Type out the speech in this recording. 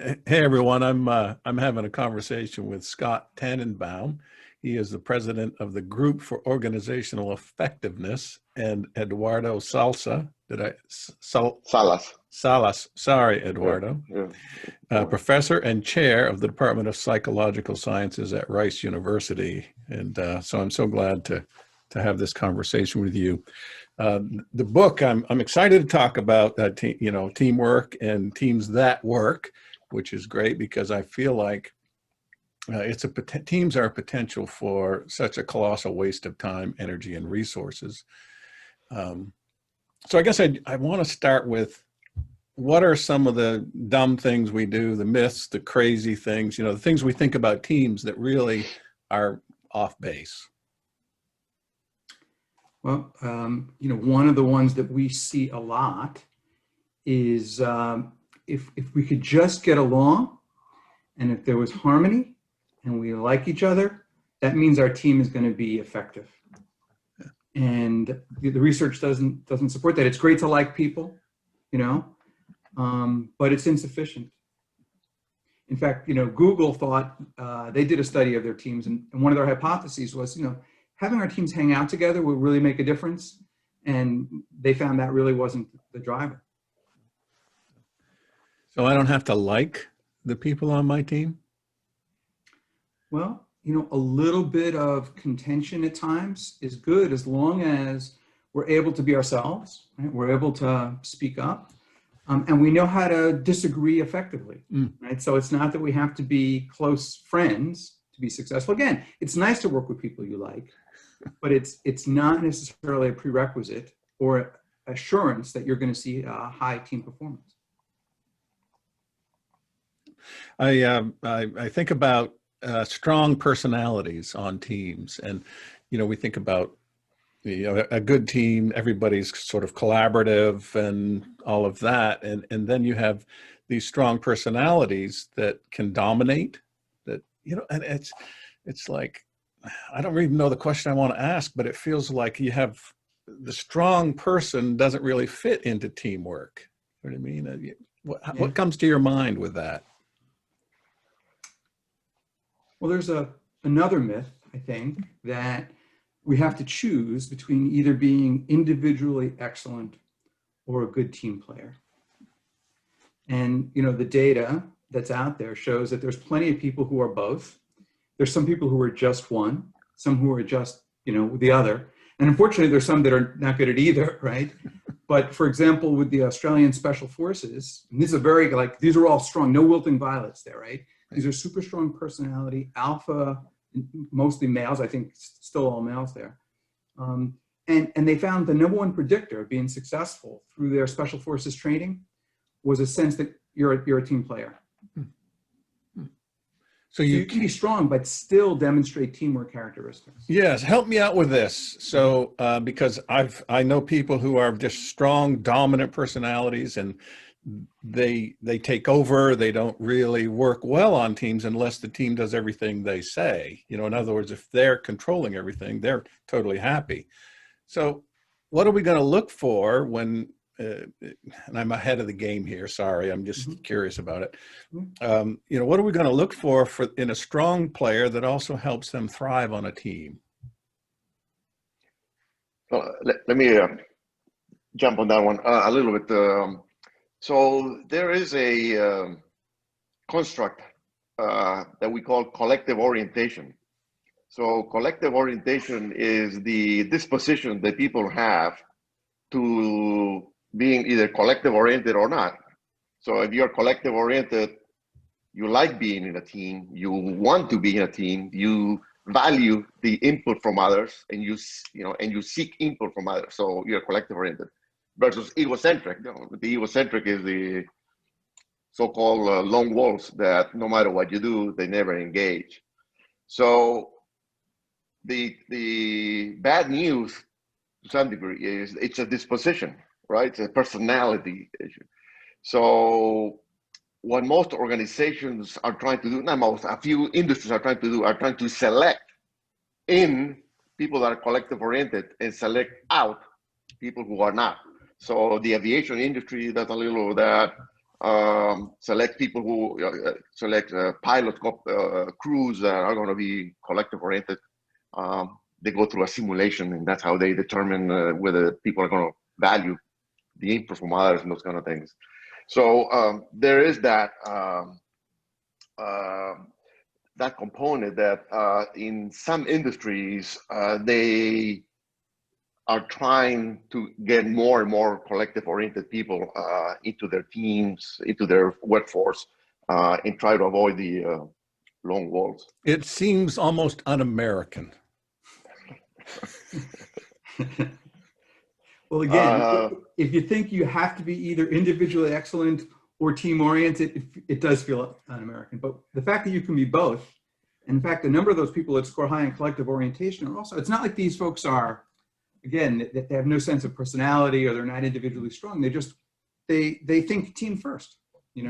Hey everyone, I'm having a conversation with Scott Tannenbaum. He is the president of the Group for Organizational Effectiveness, and Eduardo Salsa. Did I Salas. Salas? Sorry, Yeah, Eduardo. yeah. Well, Professor and chair of the Department of Psychological Sciences at Rice University, and so I'm so glad to have this conversation with you. Uh, the book I'm excited to talk about teamwork and teams that work, which is great because I feel like teams are a potential for such a colossal waste of time, energy, and resources. Um, so I guess I want to start with what are some of the dumb things we do, the myths, the crazy things, the things we think about teams that really are off base. Well, one of the ones that we see a lot is if we could just get along, and if there was harmony, and we like each other, that means our team is going to be effective. And the research doesn't support that. It's great to like people, but it's insufficient. In fact, Google thought they did a study of their teams, and one of their hypotheses was, having our teams hang out together will really make a difference. And they found that really wasn't the driver. So I don't have to like the people on my team? Well, a little bit of contention at times is good as long as we're able to be ourselves, right? We're able to speak up, and we know how to disagree effectively, right? So it's not that we have to be close friends to be successful. Again, it's nice to work with people you like, but it's not necessarily a prerequisite or assurance that you're going to see a high team performance. I think about strong personalities on teams, and we think about a good team. Everybody's sort of collaborative and all of that, and then you have these strong personalities that can dominate. That and it's like I don't even know the question I want to ask, but it feels like you have the strong person doesn't really fit into teamwork. You know what I mean? What comes to your mind with that? Well, there's another myth, I think, that we have to choose between either being individually excellent or a good team player. And, the data that's out there shows that there's plenty of people who are both. There's some people who are just one, some who are just, the other. And unfortunately, there's some that are not good at either, right? But for example, with the Australian Special Forces, and this is these are all strong, no wilting violets there, right? These are super strong personality, alpha, mostly males, I think still all males there. And they found the number one predictor of being successful through their special forces training was a sense that you're a team player. So you can be strong, but still demonstrate teamwork characteristics. Yes, help me out with this. So because I know people who are just strong, dominant personalities, and they take over. They don't really work well on teams unless the team does everything they say. In other words, if they're controlling everything, they're totally happy. So what are we going to look for when, and I'm ahead of the game here, sorry, I'm just curious about it. What are we going to look for in a strong player that also helps them thrive on a team? Well, let me jump on that one a little bit. So there is a construct that we call collective orientation. So collective orientation is the disposition that people have to being either collective oriented or not. So if you're collective oriented, you like being in a team, you want to be in a team, you value the input from others, and you seek input from others. So you're collective oriented. Versus egocentric. The egocentric is the so-called lone wolves that no matter what you do, they never engage. So the bad news to some degree is it's a disposition, right? It's a personality issue. So what most organizations are trying to do, not most, a few industries are trying to select in people that are collective oriented and select out people who are not. So the aviation industry does a little of that. select people who select pilot crews that are going to be collective oriented. They go through a simulation, and that's how they determine whether people are going to value the input from others and those kind of things. So there is that that component that in some industries they are trying to get more and more collective oriented people into their teams, into their workforce, and try to avoid the lone wolves. It seems almost un-American. Well, again, if you think you have to be either individually excellent or team oriented, it does feel un-American. But the fact that you can be both, and in fact, a number of those people that score high in collective orientation are also, it's not like these folks are, again, that they have no sense of personality or they're not individually strong. They just, they think team first.